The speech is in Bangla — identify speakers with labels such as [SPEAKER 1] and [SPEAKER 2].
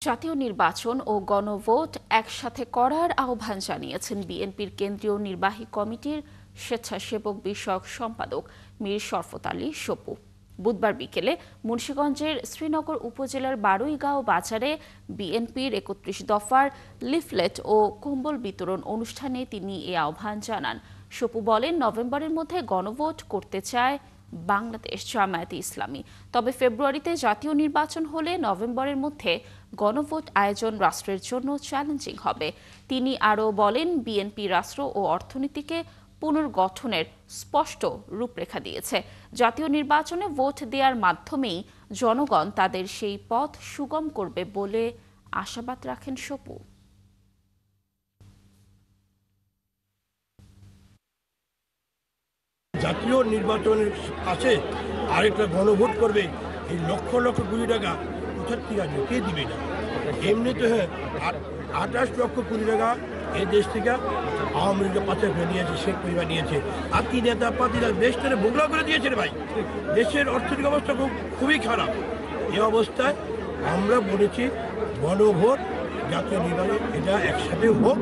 [SPEAKER 1] জাতীয় নির্বাচন ও গণভোট একসাথে করার আহ্বান জানিয়েছেন বিএনপির কেন্দ্রীয় নির্বাহী কমিটির স্বেচ্ছাসেবক বিষয়ক সম্পাদক মীর শরফত আলী সপু। বুধবার বিকেলে মুন্সিগঞ্জের শ্রীনগর উপজেলার বারুইগাঁও বাজারে বিএনপির ৩১ দফার লিফলেট ও কম্বল বিতরণ অনুষ্ঠানে তিনি এ আহ্বান জানান। সপু বলেন, নভেম্বরের মধ্যে গণভোট করতে চায় বাংলাদেশ জামায়াতে ইসলামী। তবে ফেব্রুয়ারিতে জাতীয় নির্বাচন হলে নভেম্বরের মধ্যে গণভোট আয়োজন রাষ্ট্রের জন্য চ্যালেঞ্জিং হবে। তিনি আরও বলেন, বিএনপি রাষ্ট্র ও অর্থনীতিকে পুনর্গঠনের স্পষ্ট রূপরেখা দিয়েছে। জাতীয় নির্বাচনে ভোট দেওয়ার মাধ্যমেই জনগণ তাদের সেই পথ সুগম করবে বলে আশাবাদ রাখেন সপু।
[SPEAKER 2] জাতীয় নির্বাচনের কাছে আরেকটা গণভোট করবে, এই লক্ষ লক্ষ কোটি টাকা কোথার থেকে আসবে, কে দিবে না? এমনিতে 28 লক্ষ কোটি টাকা এই দেশ থেকে আওয়ামী লীগের পাশে নিয়েছে, শেখ পরিবার নিয়েছে। আর কি নেতা পাতিরা দেশটারে বোগলা করে দিয়েছে ভাই। দেশের অর্থনৈতিক অবস্থা খুবই খারাপ। এই অবস্থায় আমরা বলেছি গণভোট জাতীয় নির্বাচন এটা একসাথে হোক।